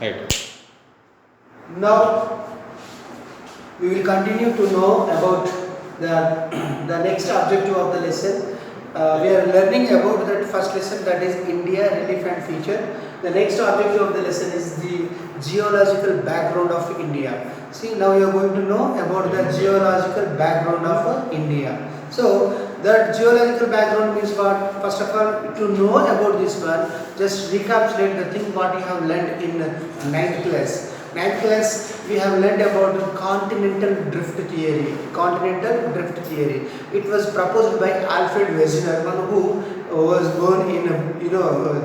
Right. Now we will continue to know about the, the next objective of the lesson. We are learning about that first lesson, that is India relief and feature. The next objective of the lesson is the geological background of India. See, now you are going to know about the geological background of India. So that geological background means what? First of all, to know about this one, just recapitulate the thing what you have learned in ninth class. Ninth class, we have learned about continental drift theory. Continental drift theory. It was proposed by Alfred Wegener, one who was born in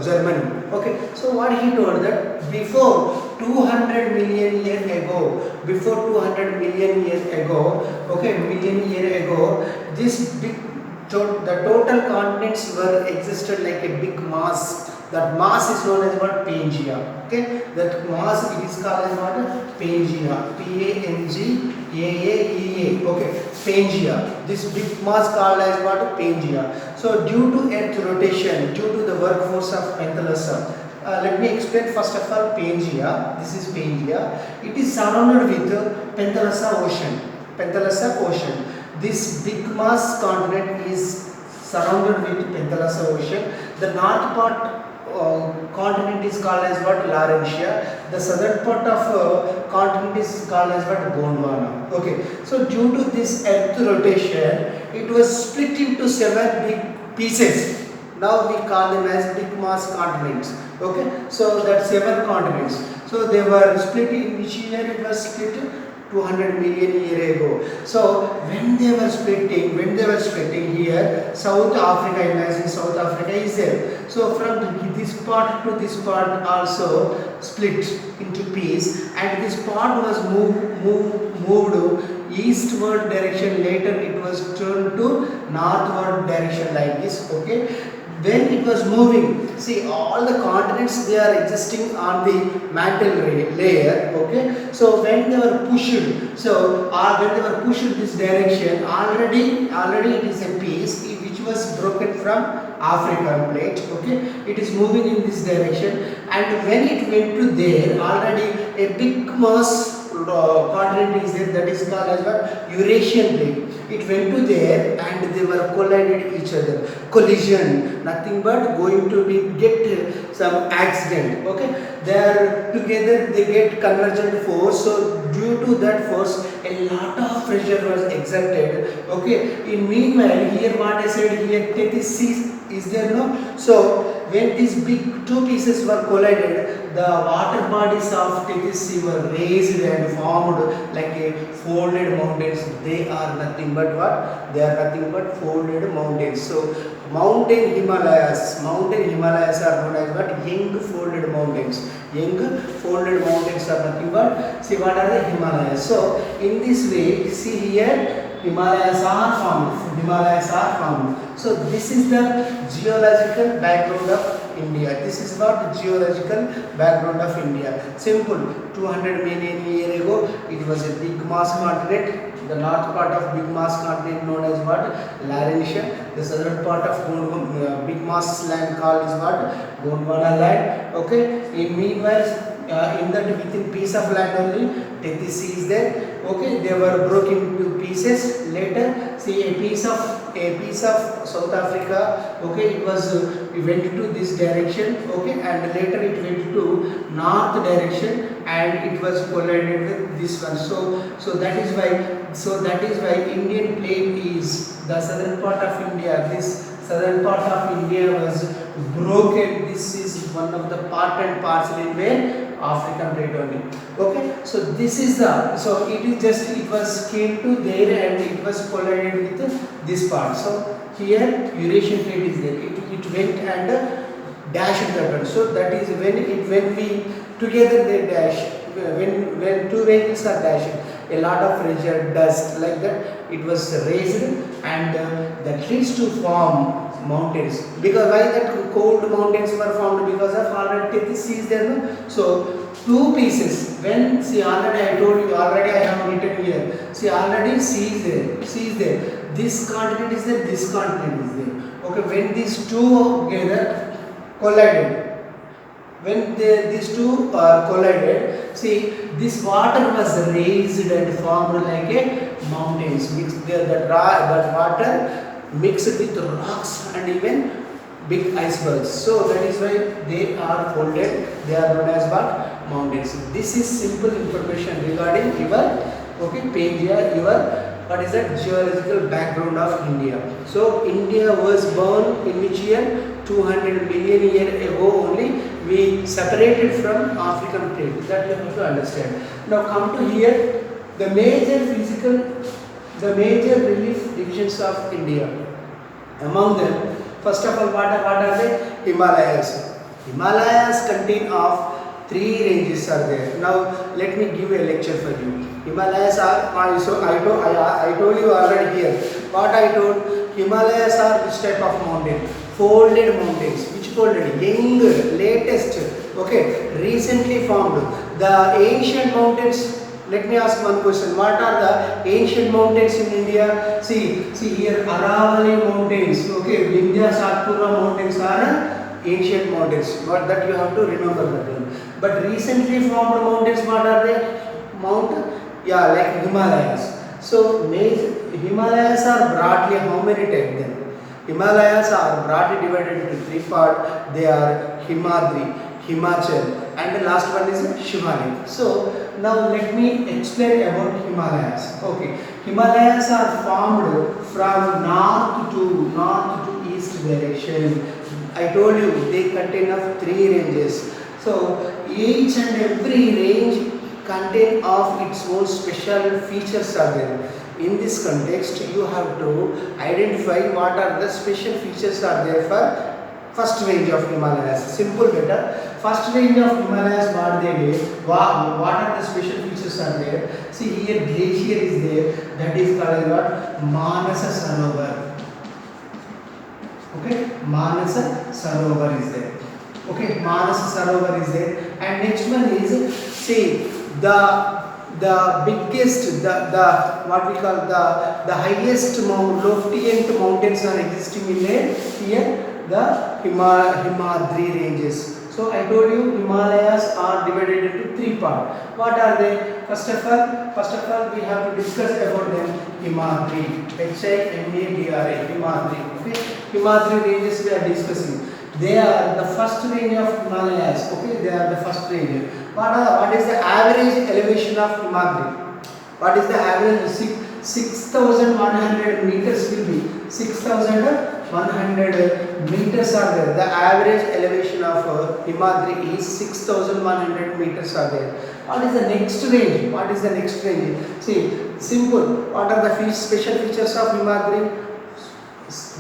Germany. Okay, so what he told that before 200 million years ago, okay, million year ago, this big the total continents were existed like a big mass. That mass is known as what? Pangea. Okay, that mass it is called as what? Pangea. Pangaea. Okay, Pangea. This big mass called as what? Pangea. So due to Earth rotation, due to the workforce of Penthelus, let me explain first of all Pangea. This is Pangea. It is surrounded with Penthelus Ocean. Penthelus Ocean. This big mass continent is surrounded with Penthelus Ocean. The north part continent is called as what? Laurentia. The southern part of continent is called as what? Gondwana. Okay. So due to this Earth rotation, it was split into 7 big pieces. Now we call them as big mass continents. Okay. So that 7 continents. So they were split in which year it was split? 200 million year ago. So when they were splitting here, South Africa, imagine South Africa is there. So from this part to this part also split into piece, and this part was moved eastward direction. Later it was turned to northward direction like this. Okay. When it was moving, see all the continents they are existing on the mantle layer. Okay, so when they were pushed, when they were pushed this direction, already it is a piece which was broken from African plate. Okay, it is moving in this direction, and when it went to there, already a big mass continent is there, that is called as what? Eurasian plate. It went to there and they were collided each other. Collision, nothing but going to be get some accident. Okay, they are together, they get convergent force. So due to that force, a lot of pressure was exerted. Okay, in meanwhile here what I said here, Tethys is there, no? So when these big two pieces were collided, the water bodies of Tethys were raised and formed like a folded mountains. They are nothing but what? They are nothing but folded mountains. So mountain Himalayas are known as what? Young folded mountains. Young folded mountains are nothing but, see what are the Himalayas. So in this way, see here, Himalayas are formed. So this is the geological background of India. This is what? Geological background of India. Simple. 200 million years ago, it was a big mass continent. The north part of big mass continent known as what? Laurentia. The southern part of big mass land called is what? Gondwana land. Okay. In meanwhile, in that within piece of land only, Tethys is there. Okay, they were broken into pieces. Later, see a piece of South Africa. Okay, it went to this direction. Okay, and later it went to north direction, and it was collided with this one. So that is why Indian plate is the southern part of India. This southern part of India was broken. This is one of the part and parcel in where? African plate only. Okay, so this is it was came to there and it was collided with this part. So here Eurasian plate is there. It went and dashed that one. So that is when we together they dash. When two vehicles are dashing, a lot of pressure, dust like that, it was raised, and that leads to form mountains. Because why that cold mountains were formed? Because of already Tethys is there, no? So two pieces. When see already I told you, already I have written here. See already sea is there. This continent is there. This continent is there. Okay, when these two together collided, these two are collided, see this water was raised and formed like a mountains. That water mixed with rocks and even big icebergs. So that is why they are folded. They are known as what? Mountains. This is simple information regarding your Pangaea, your what is that geological background of India. So India was born in which year? 200 million years ago only we separated from African plate. That you have to understand. Now come to here, the major relief divisions of India. Among them, first of all, what are they? Himalayas. Himalayas contain of three ranges are there. Now let me give a lecture for you. Himalayas are, I told you already here. What I told, Himalayas are which type of mountain? Folded mountains. Which folded? Younger, latest, recently formed. The ancient mountains. Let me ask one question. What are the ancient mountains in India? See here, Aravali mountains. Vindhya Satpura mountains are ancient mountains. But that you have to remember that. But recently formed mountains, what are they? Like Himalayas. So Himalayas are broadly how many types then? Himalayas are broadly divided into three parts. They are Himadri, Himachal, and the last one is Shivalik. So now let me explain about Himalayas. Himalayas are formed from north to east direction. I told you they contain of three ranges. So each and every range contain of its own special features are there. In this context, you have to identify what are the special features are there for first range of Himalayas. Simple better. First range of Himalayas, what are the special features are there? See here, glacier is there. That is called what? Manasa Sarovar. Manasa Sarovar is there. Manasa Sarovar is there. And next one is, see, the biggest, the what we call the highest loftiest mountains are existing in there. Here the Himadri ranges. So I told you Himalayas are divided into three parts. What are they? First of all, we have to discuss about them. Himadri, Himadri. Himadri ranges we are discussing. They are the first range of Himalayas. They are the first range. What is the average elevation of Himadri? What is the average? 6,100 meters will be 6,100 meters are there. The average elevation of Himadri is 6,100 meters are there. What is the next range? See, simple. What are the special features of Himadri?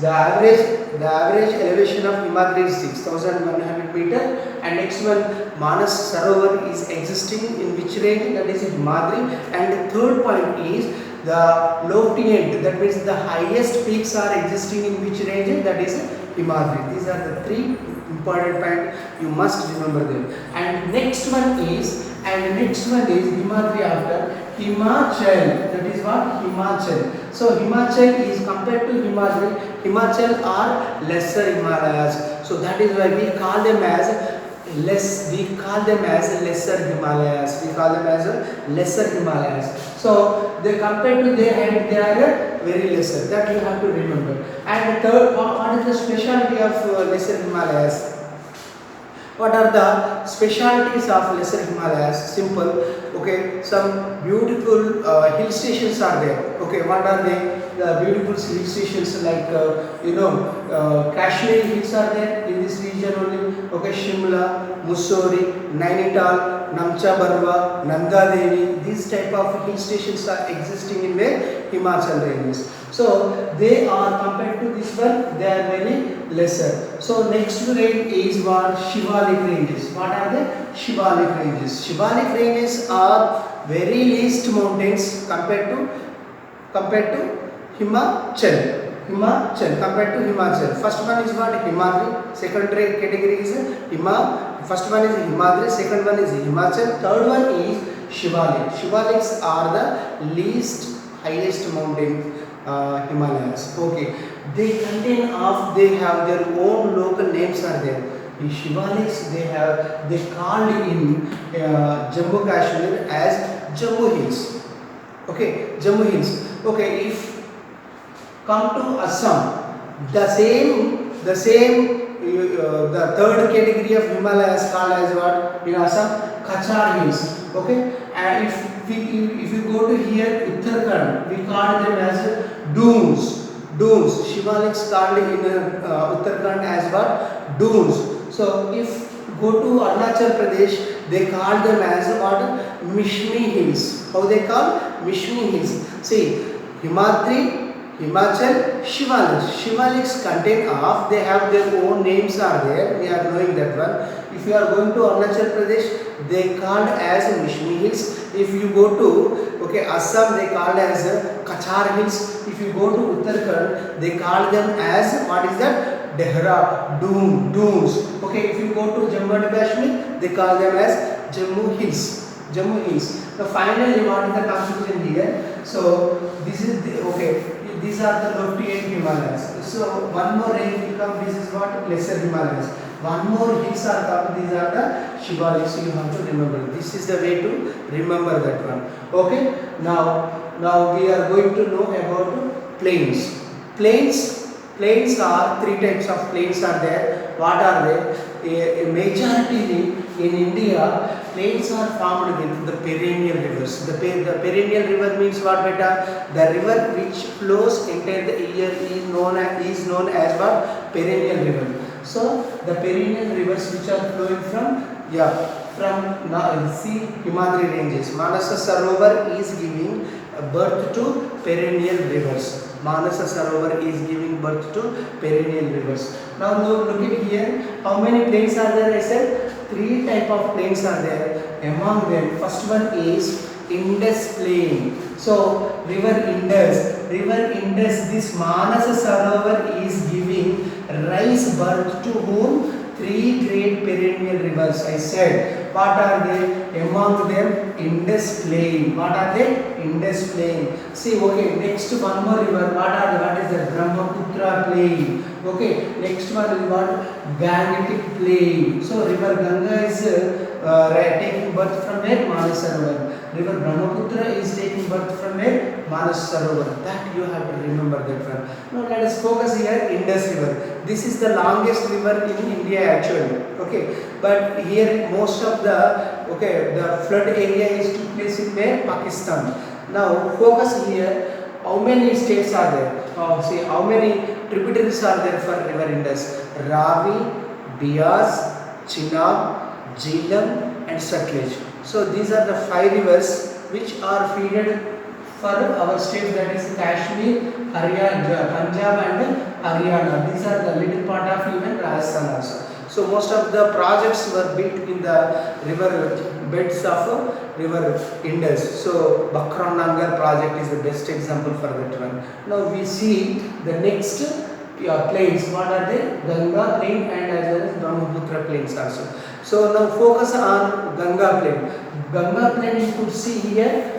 The average elevation of Himadri is 6,100 meter, and next one Manas Sarovar is existing in which range? That is Himadri. And the third point is the lofty end, that means the highest peaks are existing in which range? That is Himadri. These are the three important points, you must remember them. And next one is Himadri after Himachal. That is what? Himachal. So Himachal is compared to Himadri. Himachal are lesser Himalayas. So that is why we call them as lesser Himalayas. So they compared to their height, they are very lesser. That you have to remember. And third, what is the specialty of lesser Himalayas? What are the specialties of lesser Himalayas? Simple. Some beautiful hill stations are there. What are they? The beautiful hill stations like Kashmir hills are there in this region only. Shimla, Mussoorie, Nainital, Namcha Barwa, Nanda Devi. These type of hill stations are existing in the Himachal ranges. So they are compared to this one, they are very lesser. So next range is what? Shivalik ranges. What are they? Shivalik ranges. Shivalik ranges are very least mountains compared to Himachal. Compared to Himachal. First one is what? Himadri. Second category is First one is Himadri. Second one is Himachal. Third one is Shivalik. Shivaliks are the least highest mountain Himalayas. They have their own local names are there. The Shivaliks they called in Jammu Kashmir as Jammu Hills. Okay, Jammu Hills. Okay, if come to Assam, the third category of Himalayas called as what in Assam? Kachar Hills. Okay, and if you go to here Uttarakhand, we call them as dunes. Dunes. Shivaliks called in Uttarakhand as what? Dunes. So if go to Arunachal Pradesh, they call them as what? Mishmi Hills. How they call? Mishmi Hills. See, Himadri, Himachal, Shivaliks. Shivaliks contain of, they have their own names are there. We are knowing that one. If you are going to Arunachal Pradesh, they called as Mishmi Hills. If you go to Assam, they called as Kachar Hills. If you go to Uttarakhand, they call them as what is that? Dehra, Dunes. Okay, if you go to Jammu and Kashmir, they call them as Jammu Hills. Jammu Hills. Now finally, what is the conclusion here? So this is these are the lofty and Himalayas. So one more range will come. This is what? Lesser Himalayas. One more hills are come. These are the Shivaliks. So you have to remember. This is the way to remember that one. Okay. Now we are going to know about plains. Plains are three types of plains are there. What are they? A majority in India, plains are formed with the perennial rivers. The perennial river means what, beta? The river which flows entire the year is known as what? Perennial river. So the perennial rivers which are flowing from Himadri ranges. Manasa Sarovar is giving birth to perennial rivers. Manasa Sarovar is giving birth to perennial rivers. Now look at here. How many plains are there? I said three type of plains are there. Among them, first one is Indus plain. So river Indus, this Manasa Sarovar is giving rise birth to whom? Three great perennial rivers. I said, what are they? Among them, Indus plain. What are they? Indus plain. See, okay, next one more river. What is that? Brahmaputra plain. Okay, next one is what? Gangetic plain. So river Ganga is taking birth from where? Manas Sarovar. River Brahmaputra is taking birth from where? Manas Sarovar. That you have to remember that one. Now let us focus here Indus river. This is the longest river in India actually. Okay, but here most of the flood area is took place in where? Pakistan. Now focus here. How many states are there? See how many tributaries are there for river Indus? Ravi, Beas, Chenab, Jhelum and Satluj. So these are the 5 rivers which are feeded for our states, that is Kashmir, Haryana, Punjab and Haryana. These are the little part of even Rajasthan also. So most of the projects were built in the river beds of river Indus. So Bakram project is the best example for that one. Now we see the next plains. What are they? Ganga plain and as well as Brahmaputra plains also. So now focus on Ganga plain. Ganga plain you could see here.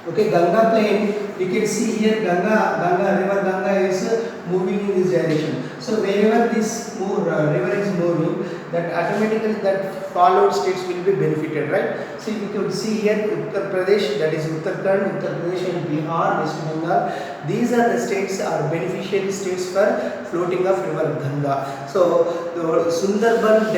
Okay, Ganga plain, you can see here river Ganga is moving in this direction. So wherever this river is moving, that automatically that followed states will be benefited, right? See, we could see here Uttar Pradesh, that is Uttarakhand, Uttar Pradesh and Bihar, West Bengal. These are the states are beneficiary states for floating of river Ganga. So the Sundarban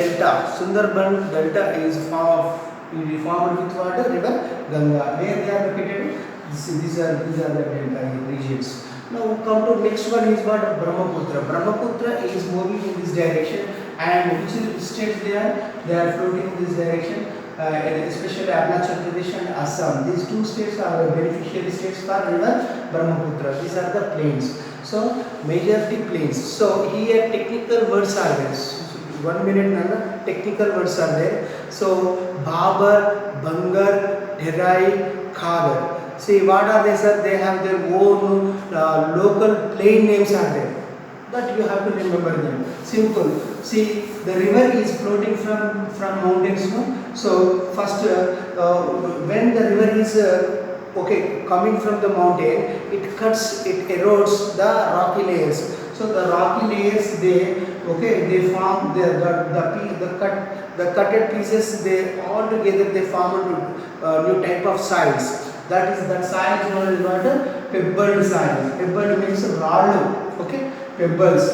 Delta is formed with what? River Ganga. Where they are located? These are the delta regions. Now come to next one is what? Brahmaputra. Brahmaputra is moving in this direction, and which states they are floating in this direction, especially Arunachal Pradesh and Assam. These two states are beneficiary states for river Brahmaputra. These are the plains. So majority plains. So here technical words are there. 1 minute, Nana. Technical words are there. So Babar, Bangar, Dherai, Khagar. See, what are they, sir? They have their own local plain names are there. But you have to remember them. Simple. See, the river is floating from mountains. No? So first, when the river is coming from the mountain, it erodes the rocky layers. So the rocky layers, they Okay, they form the cutted pieces, they all together they form a new type of soils. That soil is known as what? Pebbled soil. Pebbled means radu. Okay, pebbles.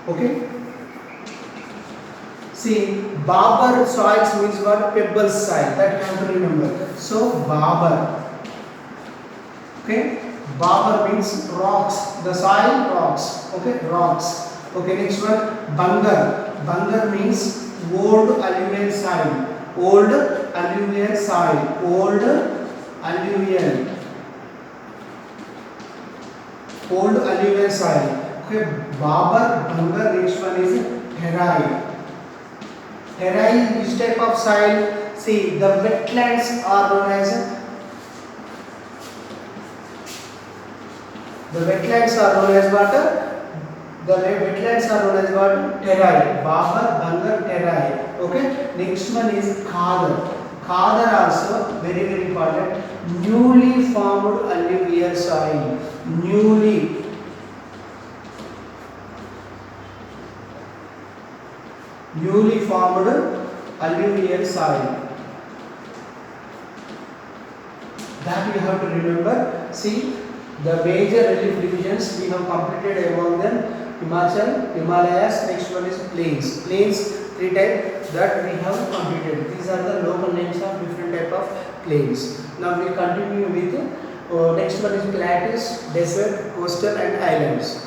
Okay, see, Barber soils means what? Pebble soil. That you have to remember. So Barber. Okay, Barber means rocks. The soil, rocks. Okay, rocks. Okay, next one, Bangar. Bangar means old alluvial soil. Old alluvial soil. Old alluvial. Old alluvial soil. Okay, Barber, Bangar. Next one is Terai. Terai is which type of soil? See, the wetlands are known as what? The wetlands are known as what? Terai. Barber, Bangar, Terai. Okay. Next one is Khadar. Khadar also very important. Newly formed alluvial soil. Newly formed alluvial soil. That you have to remember. See, the major relief divisions we have completed among them: Himachal, Himalayas. Next one is plains. Plains, 3 types that we have completed. These are the local names of different type of plains. Now we continue with next one is plateaus, desert, coastal and islands.